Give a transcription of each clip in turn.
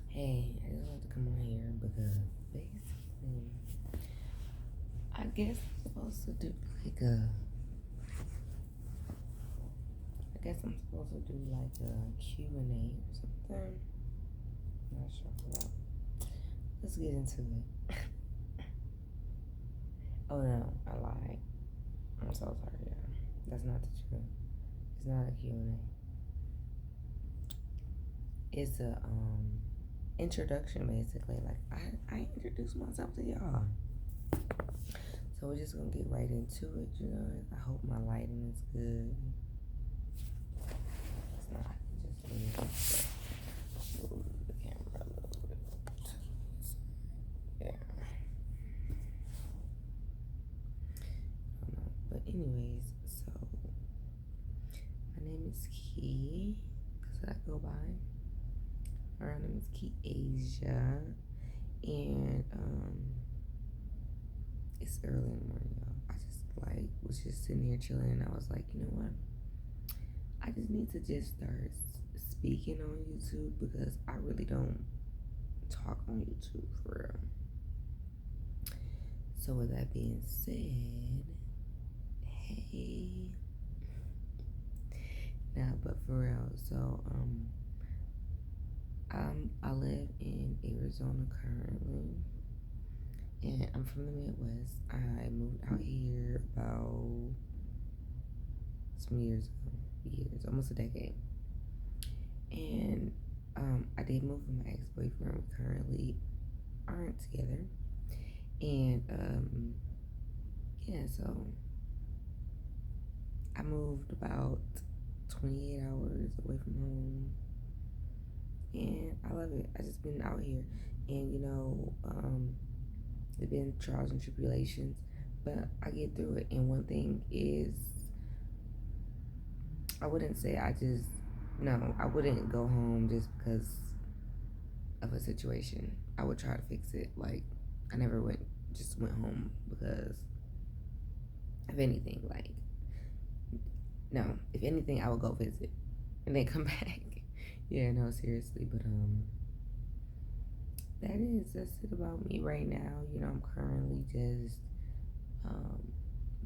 Hey, I just want to come on here because basically, I guess I'm supposed to do like a, I guess I'm supposed to do like a Q&A or something. Not sure about. Let's get into it. Oh no, I lied. I'm so sorry, y'all. That's not the truth. It's not a Q&A. It's a introduction basically. Like I introduced myself to y'all. So we're just gonna get right into it, you know. I hope my lighting is good. It's not. Just move the camera a little bit. Yeah. But anyways, so my name is Key. That's what I go by. Her name is Key Asia. And it's early in the morning, y'all. I just was just sitting here chilling and I was like, you know what? I just need to just start speaking on YouTube because I really don't talk on YouTube for real. So with that being said, hey. Now, but for real, so I live in Arizona currently, and I'm from the Midwest. I moved out here about some years ago, almost a decade, and I did move with my ex-boyfriend. We currently aren't together, and yeah, so I moved about 28 hours away from home, and I love it. I just been out here, and there've been trials and tribulations, but I get through it. And one thing is, I wouldn't say I wouldn't go home just because of a situation. I would try to fix it. Like I never went home because of anything. Like no, if anything, I would go visit and then come back. Yeah, no, seriously, but that's it about me right now. I'm currently just um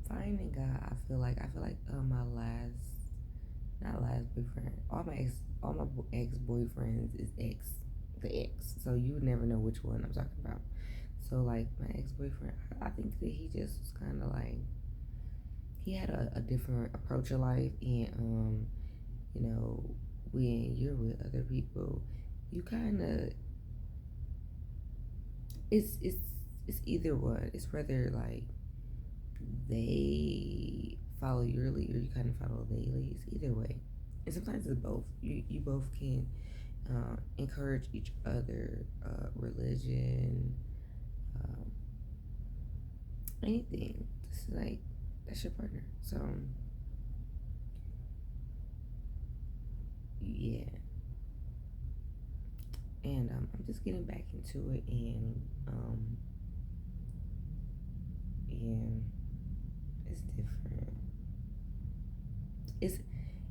finding God. I feel like my not last boyfriend. All my ex boyfriends is the ex. So you would never know which one I'm talking about. So like my ex boyfriend, I think that he just was kind of like he had a different approach of life, and you know, when you're with other people, you kind of it's it's either one. It's whether like they follow your lead or you kind of follow their leads. Either way, and sometimes it's both. You both can encourage each other, religion, um, anything. It's like that's your partner. So yeah, and I'm just getting back into it, and it's different. It's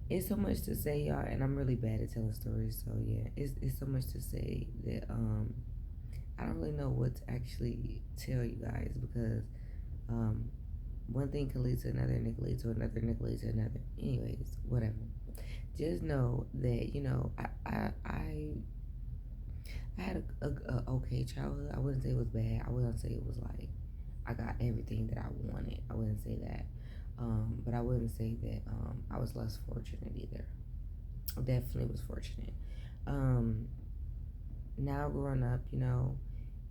it's so much to say, y'all, and I'm really bad at telling stories. So yeah, it's so much to say that I don't really know what to actually tell you guys because um one thing can lead to another, and it can lead to another, and it can lead to another. Anyways, whatever. Just know that I had a okay childhood. I wouldn't say it was bad. I wouldn't say it was like I got everything that I wanted. I wouldn't say that. But I wouldn't say that I was less fortunate either. I definitely was fortunate. Um, Now growing up,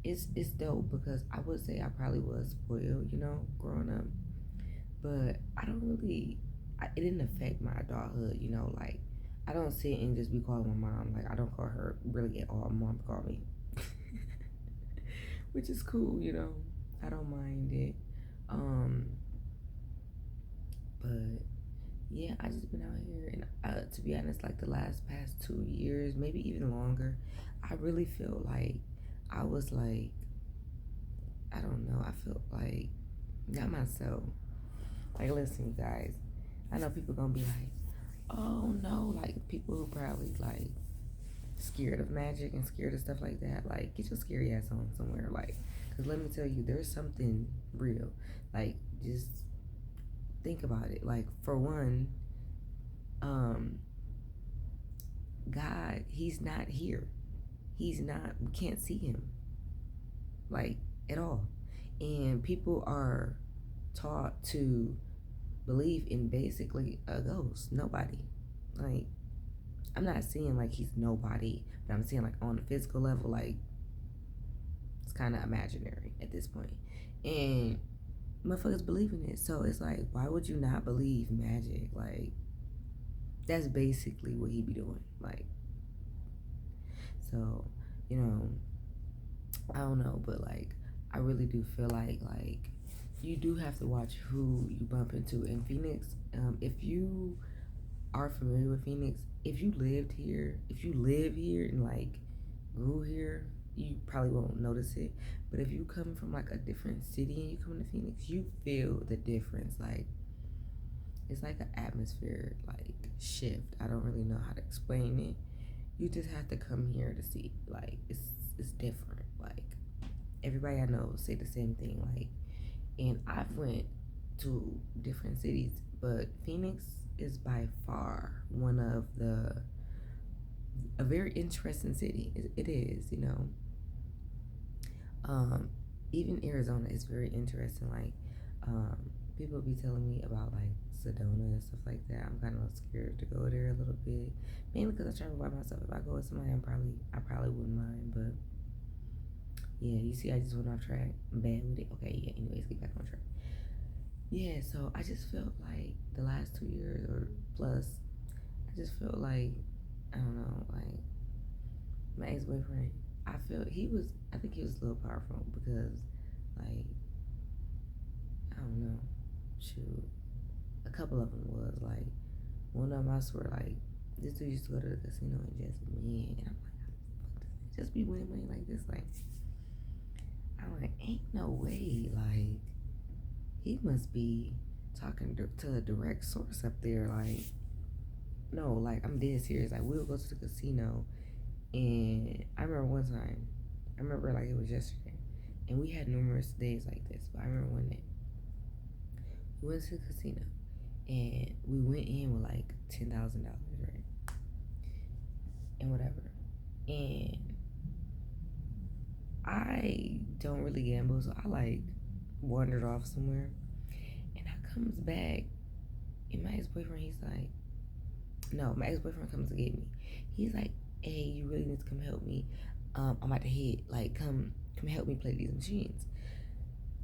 it's dope because I would say I probably was spoiled, growing up. But I don't really, it didn't affect my adulthood, like I don't sit and just be calling my mom. Like I don't call her really at all. My mom call me, which is cool, I don't mind it. Um, but yeah, I just been out here, and to be honest, like the past 2 years, maybe even longer, I really feel like I was like, I don't know, I felt like not myself. Like, listen, you guys, I know people gonna be like, oh no, like people who probably like scared of magic and scared of stuff like that, like get your scary ass on somewhere. Like, cause let me tell you, there's something real. Like, just think about it. Like, for one, um, God, He's not here. He's not. We can't see Him, like, at all. And people are taught to believe in basically a ghost. Nobody. Like, I'm not saying like he's nobody, but I'm saying like on the physical level, like it's kind of imaginary at this point. And motherfuckers believe in it. So it's like, why would you not believe magic? Like, that's basically what he be doing. Like, so, you know, I don't know, but like, I really do feel like you do have to watch who you bump into in Phoenix. If you are familiar with Phoenix, if you live here and like grew here, you probably won't notice it. But if you come from like a different city and you come to Phoenix, you feel the difference. Like, it's like an atmosphere like shift. I don't really know how to explain it. You just have to come here to see. Like, it's different. Like, everybody I know say the same thing. Like, and I've went to different cities, but Phoenix is by far one of the a very interesting city. It is, you know. Um, Even Arizona is very interesting. Like, um, people be telling me about like Sedona and stuff like that. I'm kind of scared to go there a little bit, mainly because I travel by myself. If I go with somebody, I probably wouldn't mind. But yeah, you see, I just went off track. I'm bad with it. Okay, yeah. Anyways, get back on track. Yeah, so I just felt like the last 2 years or plus, I just felt like I don't know, like my ex boyfriend. I think he was a little powerful because, like, I don't know, shoot, a couple of them was like one of them. I swear, like this dude used to go to the casino and just win, and I'm like, how the fuck does it just be winning money like this? Like, I'm like, ain't no way, like he must be talking to a direct source up there, like. No, like I'm dead serious. Like we'll go to the casino, and I remember one time, I remember like it was yesterday, and we had numerous days like this. But I remember one day we went to the casino, and we went in with like $10,000, right, and whatever. And I don't really gamble, so I like wandered off somewhere, and I comes back, and my ex boyfriend, he's like, no, my ex boyfriend comes to get me. He's like, hey, you really need to come help me. I'm about to hit. Like, come help me play these machines.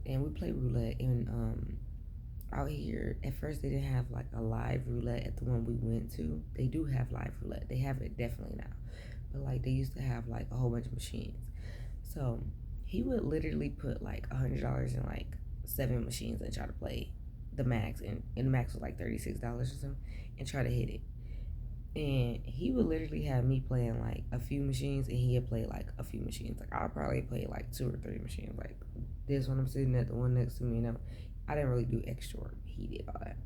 And we play roulette. And out here, at first they didn't have like a live roulette at the one we went to. They do have live roulette. They have it definitely now. But like they used to have like a whole bunch of machines. So he would literally put like $100 in like 7 machines and try to play the max. And the max was like $36 or something, and try to hit it. And he would literally have me playing like a few machines, and he'd play like a few machines. Like I'll probably play like 2 or 3 machines. Like this one I'm sitting at, the one next to me. You know, I didn't really do extra work. He did all that.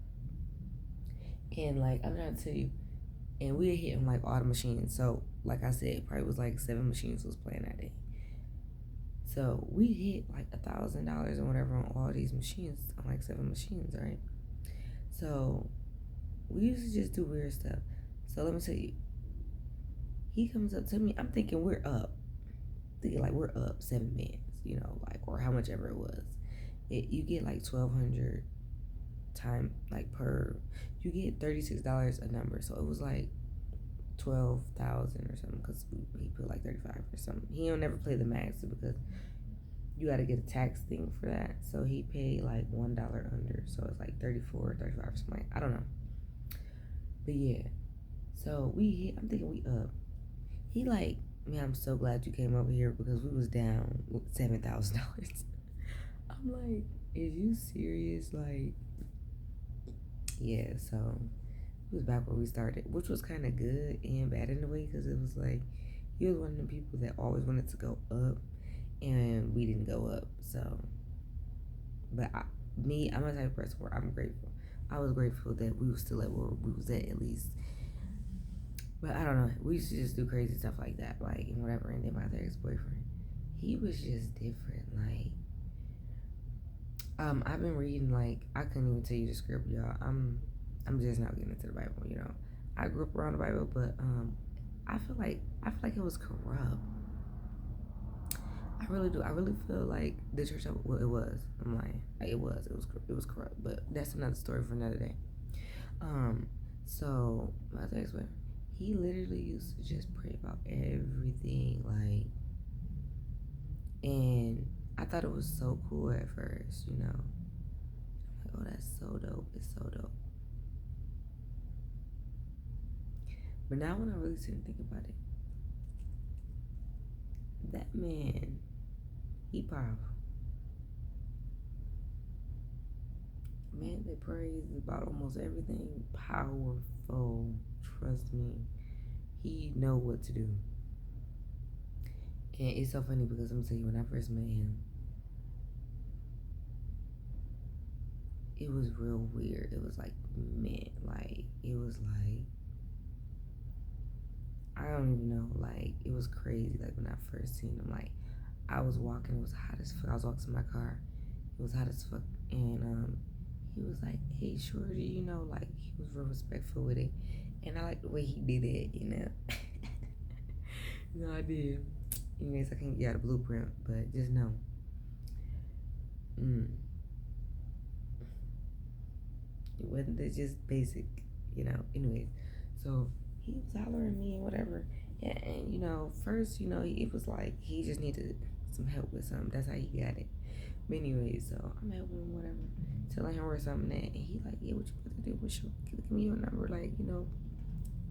And like I'm trying to tell you, and we hit him like all the machines. So like I said, probably was like 7 machines was playing that day. So we hit like $1,000 or whatever on all these machines, on like 7 machines, right? So we used to just do weird stuff. So let me tell you, he comes up to me. I'm thinking we're up, thinking like we're up 7 bands, you know, like or how much ever it was. You get like 1,200 time like per. You get $36 a number, so it was like 12,000 or something because he put like 35 or something. He don't never play the max because you got to get a tax thing for that. So he paid like $1 under, so it's like 34, 35 or something. Like, I don't know, but yeah. So we hit. I'm thinking we up. He like, man, I'm so glad you came over here because we was down $7,000. I'm like, is you serious? Like, yeah. So it was back where we started, which was kind of good and bad in a way because it was like he was one of the people that always wanted to go up, and we didn't go up. So, but I'm a type of person where I'm grateful. I was grateful that we were still at where we was at least. But I don't know. We used to just do crazy stuff like that, like and whatever. And then my other ex boyfriend, he was just different. Like, I've been reading like I couldn't even tell you the script, y'all. I'm just not getting into the Bible. I grew up around the Bible, but I feel like it was corrupt. I really do. I really feel like the church. Well, it was. I'm lying. It was corrupt. But that's another story for another day. Um. So my ex boyfriend, he literally used to just pray about everything, like, and I thought it was so cool at first. Like, oh, that's so dope. It's so dope. But now when I really sit and think about it, that man, he powerful. Man that prays about almost everything, powerful. Trust me, he know what to do. And it's so funny because I'm gonna tell you, when I first met him, it was real weird. It was like, man, like it was like I don't even know. Like it was crazy. Like when I first seen him, like I was walking, it was hot as fuck. I was walking to my car, it was hot as fuck, and he was like, "Hey, shorty," like he was real respectful with it, and I like the way he did it. I did. Anyways, I can't get out a blueprint, but just know, mm, it wasn't just basic, Anyways, so he was hollering at me and whatever, and first, it was like he just needed some help with something. That's how he got it. But anyways, so I'm helping him, whatever, telling him where something at, and he like, yeah, what you about to do? Give me your number, like,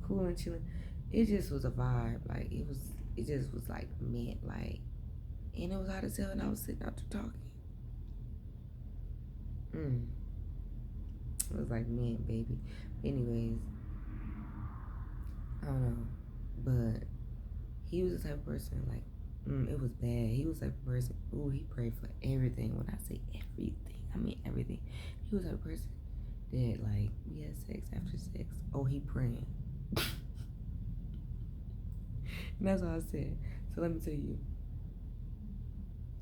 cool and chilling. It just was a vibe, like it just was like meant, like, and it was hot as hell, and I was sitting out there talking. Mm. It was like meant, baby. Anyways, I don't know, but he was the type of person like, it was bad. He was the type of person. Ooh, he prayed for everything. When I say everything, I mean everything. He was the type of person that like we had sex after sex. Oh, he praying. And that's what I said. So let me tell you,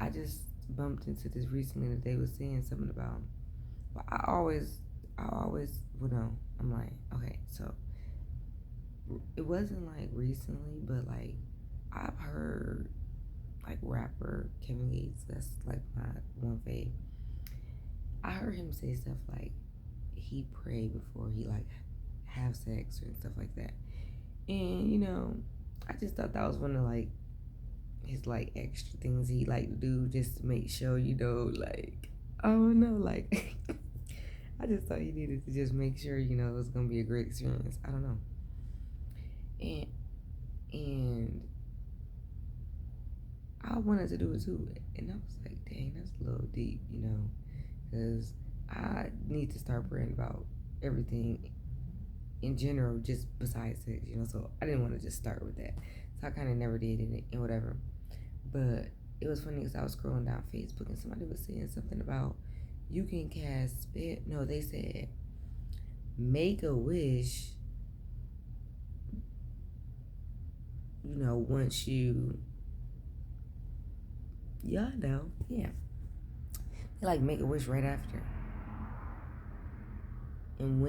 I just bumped into this recently that they was saying something about. Well, I always would know. I'm like, okay, so it wasn't like recently, but like I've heard like rapper Kevin Gates. That's like my one fave. I heard him say stuff like he prayed before he like have sex and stuff like that. And I just thought that was one of like his like extra things he like to do just to make sure like I don't know like I just thought he needed to just make sure it was gonna be a great experience. I don't know. And and I wanted to do it too, and I was like, dang, that's a little deep, because I need to start praying about everything in general, just besides sex, So I didn't want to just start with that, so I kind of never did it and whatever. But it was funny because I was scrolling down Facebook and somebody was saying something about you can cast spell. No, they said make a wish. Once y'all know, yeah, they like make a wish right after. And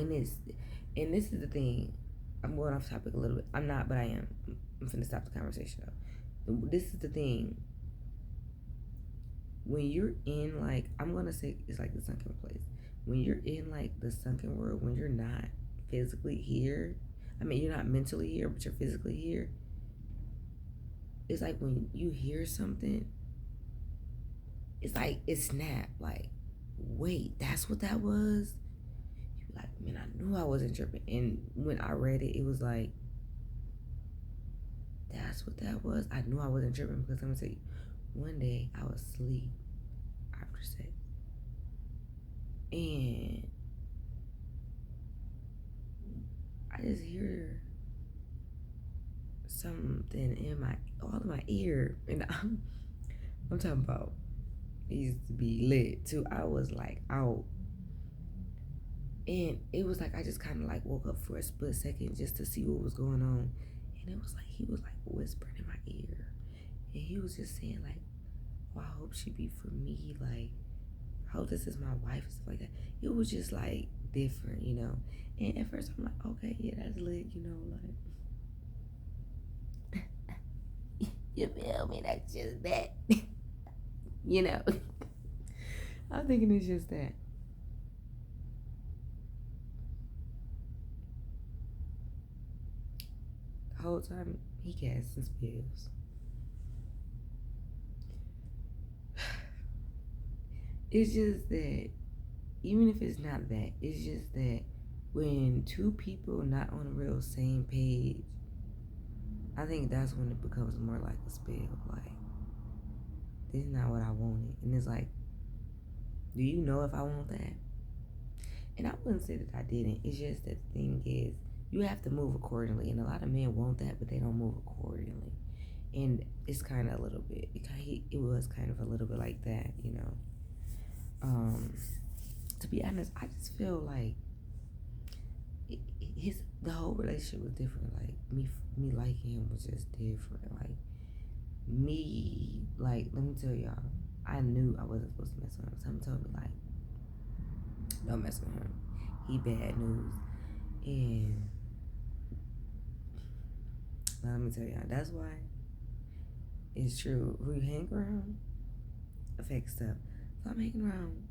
and this is the thing, I'm going off topic a little bit. I'm not, but I am. I'm finna stop the conversation though. This is the thing. When you're in like, I'm gonna say it's like the sunken place. When you're in like the sunken world, when you're not physically here, I mean you're not mentally here, but you're physically here. It's like when you hear something, it's like it snapped. Like, wait, that's what that was. Like, man, I knew I wasn't tripping. And when I read it, it was like, that's what that was. I knew I wasn't tripping because let me tell you, one day I was asleep after sex. And I just hear something in all in my ear. And I'm talking about, it used to be lit too. I was like out. And it was like I just kind of like woke up for a split second just to see what was going on. And it was like he was like whispering in my ear. And he was just saying like, "Oh, I hope she be for me. Like, I hope this is my wife," and stuff like that. It was just like different, you know. And at first I'm like, okay, yeah, that's lit, you know, like you feel me? That's just that. You know. I'm thinking it's just that. The whole time he casting spells. It's just that even if it's not that, it's just that when two people not on the real same page, I think that's when it becomes more like a spell. Like, this is not what I wanted. And it's like, do you know if I want that? And I wouldn't say that I didn't. It's just that the thing is, you have to move accordingly. And a lot of men want that, but they don't move accordingly. And it's kind of a little bit, it was kind of a little bit like that, you know. Um, to be honest, I just feel like the whole relationship was different. Like me liking him was just different. Like let me tell y'all, I knew I wasn't supposed to mess with him. Someone told me like, don't mess with him. He bad news. And let me tell y'all, that's why it's true. Who you hang around affects stuff. So I'm hanging around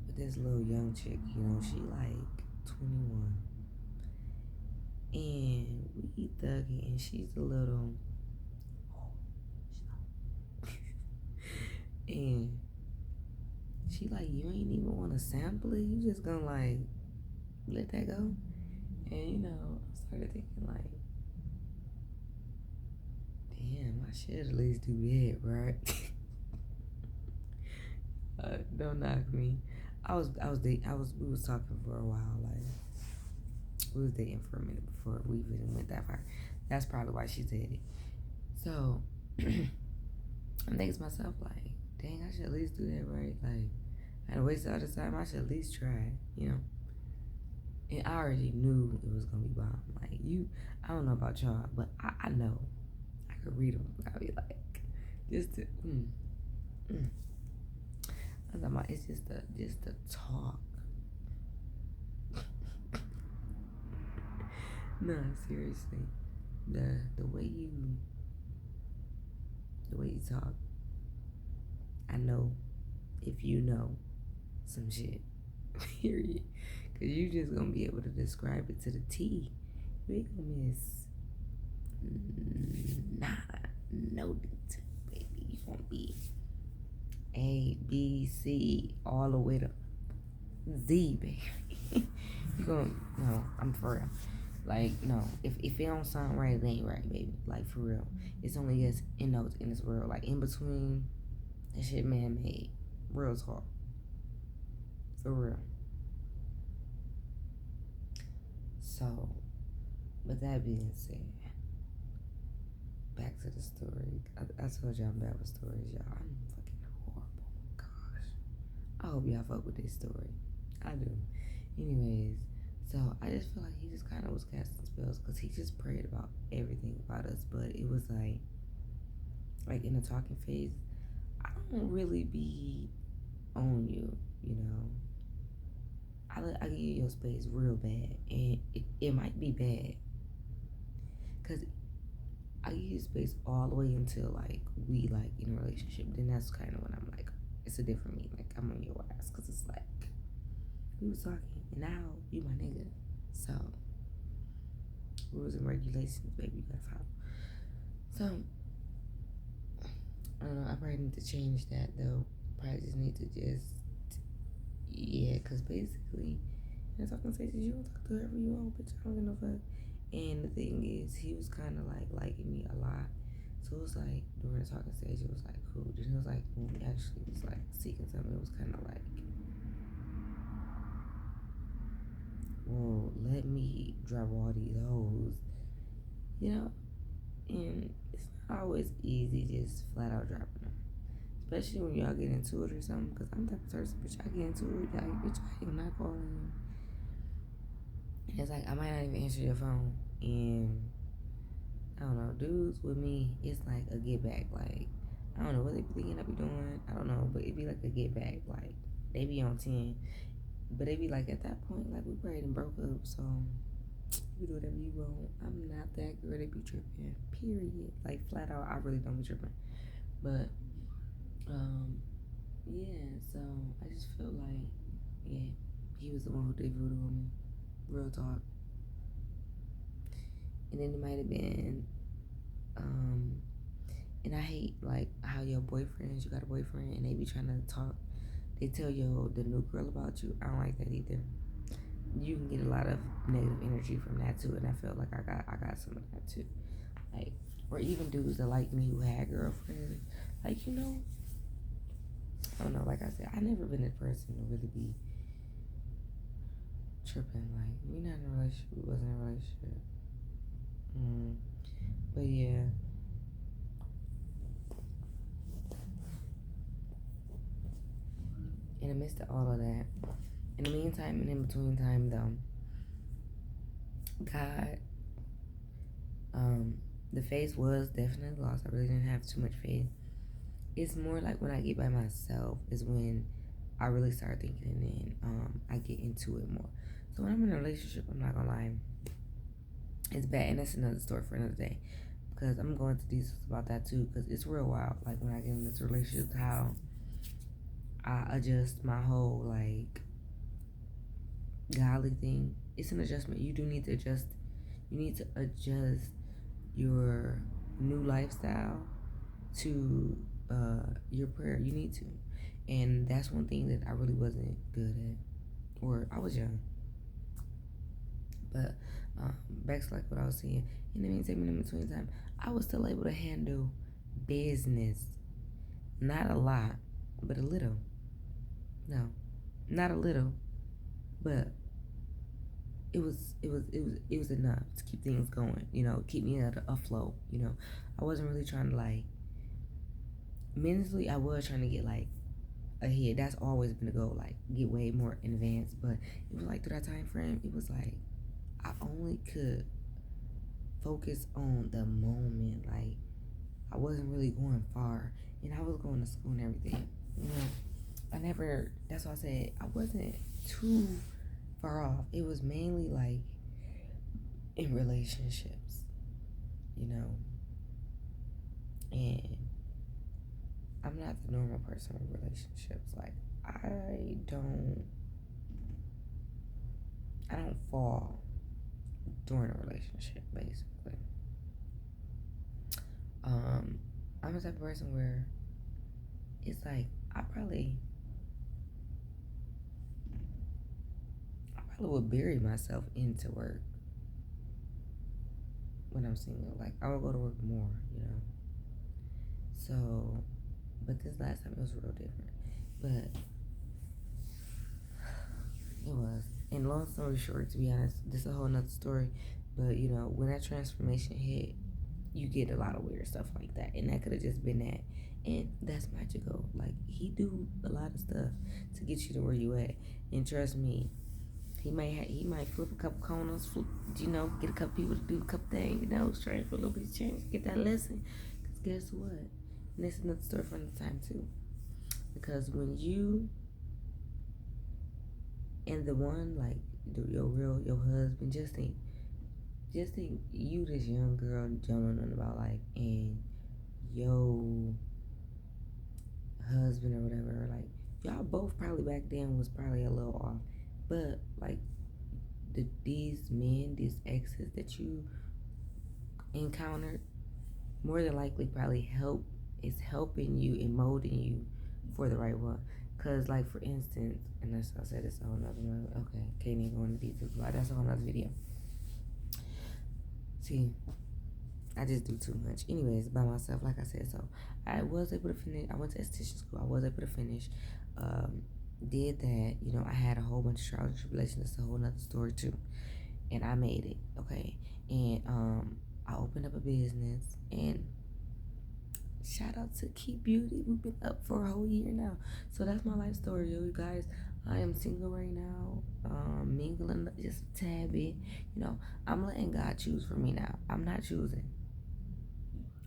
with this little young chick, you know, she like 21. And we thugging, and she's a little, and she like, you ain't even want to sample it. You just gonna like let that go. And you know, I started thinking like, damn, I should at least do that, right? Don't knock me. We was talking for a while, like we was dating for a minute before we even went that far. That's probably why she said it. So I'm thinking to myself like, dang, I should at least do that, right? Like, I had wasted all this time. I should at least try, you know. And I already knew it was gonna be bomb. Like I don't know about y'all, but I know. I could read them. I'd be like, just to, mm. I'm talking about, it's just the talk. No, seriously, the way you talk, I know if you know some shit, period, cause you just gonna be able to describe it to the T. You ain't gonna miss nada, no detail, baby. You gonna be A, B, C, all the way to Z, baby. You gonna, no, I'm for real. Like, no, if it don't sound right, it ain't right, baby. Like, for real. It's only us in notes in this world. Like, in between, that shit man-made. Real talk. For real. So, with that being said, back to the story. I told y'all I'm bad with stories, y'all. I'm fucking horrible. Gosh. I hope y'all fuck with this story. I do. Anyways, so I just feel like he just kind of was casting spells because he just prayed about everything about us. But it was like in the talking phase, I don't really be on you, you know. I give you your space real bad, and it might be bad because I give you space all the way until like we like in a relationship. Then that's kind of when I'm like, it's a different me. Like I'm on your ass because it's like we was talking, and now you my nigga. So rules and regulations, baby, you gotta follow. So I don't know. I probably need to change that though. Probably just need to yeah, cause basically in the talking stages you don't talk to whoever you want, bitch. I don't give no fuck. And the thing is, he was kind of like liking me a lot. So it was like during the talking stage, it was like cool. Then it was like when we actually was like seeking something, it was kind of like, well, let me drop all these hoes, you know. And it's not always easy just flat out dropping them, especially when y'all get into it or something. Cause I'm the type of person, bitch. I get into it, like, bitch, I am not calling you. And it's like I might not even answer your phone, and I don't know, dudes with me, it's like a get back. Like I don't know what they be thinking I be doing. I don't know, but it be like a get back. Like they be on 10, but they be like at that point, like we probably done broke up, so you do whatever you want. I'm not that girl that be tripping. Period. Like flat out, I really don't be tripping. But um, yeah. So I just feel like, yeah, he was the one who did voodoo on me. Real talk. And then it might have been, um, and I hate like how your boyfriends, you got a boyfriend, and they be trying to talk. They tell the new girl about you. I don't like that either. You can get a lot of negative energy from that too, and I felt like I got some of that too. Like, or even dudes that like me who had girlfriends. Like, I don't know. Like I said, I never been a person to really be tripping. Like, we not in a relationship. We wasn't in a relationship. But yeah. In the midst of all of that, in the meantime and in between time though, God, the faith was definitely lost. I really didn't have too much faith. It's more like when I get by myself is when I really start thinking, and then I get into it more. So when I'm in a relationship, I'm not gonna lie, it's bad, and that's another story for another day. Because I'm going to details about that too. Because it's real wild. Like when I get in this relationship, how I adjust my whole like godly thing. It's an adjustment. You do need to adjust. You need to adjust your new lifestyle to your prayer. You need to, and that's one thing that I really wasn't good at, or I was young. But back to like what I was saying. In the meantime, in between time, I was still able to handle business. Not a lot, but a little. No, not a little, but it was enough to keep things going. Keep me at afloat. I wasn't really trying to like mentally. I was trying to get like ahead. That's always been the goal. Like get way more in advance. But it was like through that time frame, it was like I only could focus on the moment. Like I wasn't really going far, and I was going to school and everything. I never. That's why I said I wasn't too far off. It was mainly like in relationships, you know, and I'm not the normal person with relationships. Like I don't fall during a relationship, basically. I'm the type of person where it's like I probably would bury myself into work when I'm single. Like I would go to work more. So, but this last time it was real different. But it was. And long story short, to be honest, this is a whole nother story. But when that transformation hit, you get a lot of weird stuff like that, and that could have just been that. And that's magical. Like he do a lot of stuff to get you to where you at. And trust me, he might flip a couple corners, get a couple people to do a couple things, straight for a little bit of change, get that lesson. Cause guess what? And this is another story for another time too. Because when you and the one like your husband, just think you this young girl don't know nothing about life, and your husband or whatever, like y'all both probably back then was probably a little off, but like these exes that you encountered, more than likely probably is helping you and molding you for the right one. Cause like for instance, and that's I said it's a whole nother. Okay, can't even go into details, but that's a whole nother video. See, I just do too much. Anyways, by myself, like I said. So I was able to finish. I went to esthetician school. I was able to finish. Did that. I had a whole bunch of trials and tribulations. That's a whole nother story too. And I made it. Okay. And I opened up a business, and Shout out to Keep Beauty. We've been up for a whole year now. So that's my life story, yo, you guys. I am single right now, mingling just a tad bit. You know, I'm letting God choose for me now. I'm not choosing.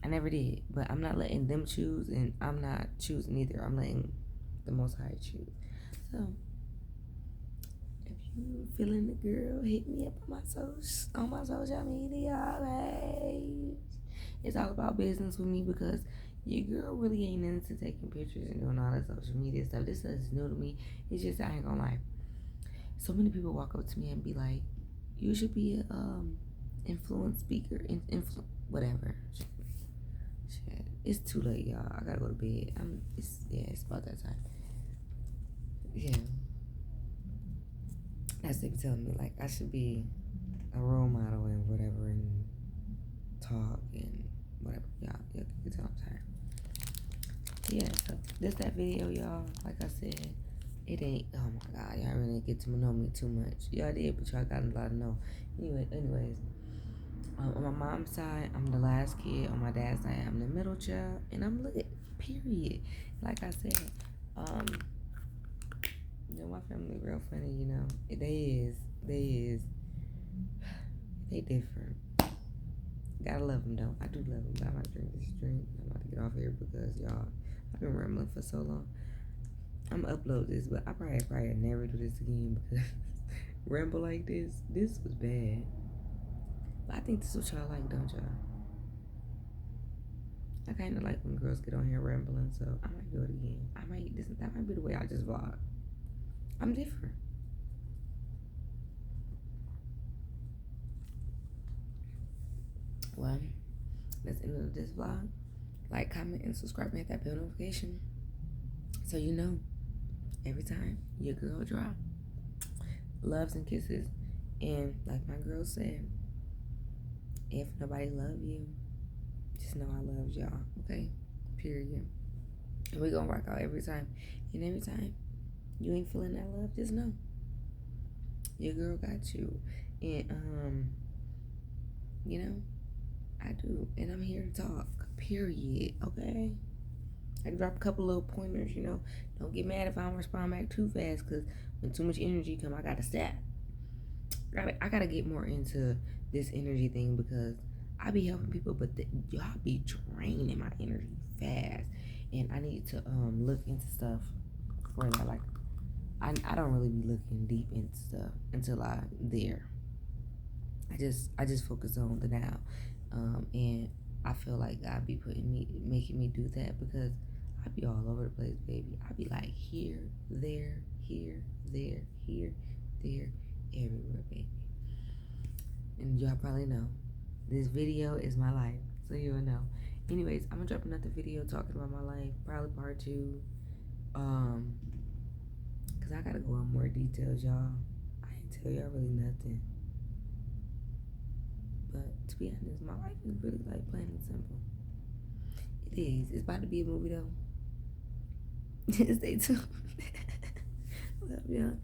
I never did, but I'm not letting them choose, and I'm not choosing either. I'm letting the Most High choose. So, if you feeling the girl, hit me up on my social media page. It's all about business with me because your girl really ain't into taking pictures and doing all that social media stuff. This is new to me. It's just I ain't gonna lie. So many people walk up to me and be like, "You should be a influence speaker, whatever." Shit. It's too late, y'all. I gotta go to bed. It's about that time. Yeah. That's they be telling me like I should be a role model and whatever and talk and whatever. Y'all you can tell I'm tired. Yeah, so this that video, y'all. Like I said, it ain't. Oh my God, y'all really get to know me too much. Y'all did, but y'all got a lot to know. Anyways, on my mom's side, I'm the last kid. On my dad's side, I'm the middle child, and I'm lit. Period. Like I said, my family real funny. They different. Gotta love them though. I do love them, but I'm about to drink this drink. I'm about to get off here because y'all, I've been rambling for so long. I'm gonna upload this, but I probably never do this again because ramble like this was bad. But I think this is what y'all like, don't y'all? I kind of like when girls get on here rambling, so I might do it again. That might be the way I just vlog. I'm different. Well, that's the end of this vlog. Like, comment, and subscribe, and hit that bell notification so you know every time your girl drop. Loves and kisses. And like my girl said, if nobody love you, just know I love y'all, okay? Period. And we gonna rock out every time. And every time you ain't feeling that love, just know your girl got you. And I do. And I'm here to talk. Period. Okay? I can drop a couple little pointers, Don't get mad if I don't respond back too fast, because when too much energy come, I gotta stop. I gotta get more into this energy thing because I be helping people, but y'all be draining my energy fast. And I need to look into stuff for that. Like, I don't really be looking deep into stuff until I'm there. I just focus on the now. And I feel like God be making me do that because I be all over the place, baby. I be like here, there, everywhere, baby. And y'all probably know this video is my life, so you'll know. Anyways, I'm gonna drop another video talking about my life, probably part 2. Cause I gotta go in more details, y'all. I ain't tell y'all really nothing. But to be honest, my life is really like plain and simple. It is. It's about to be a movie though. Stay tuned. Love y'all.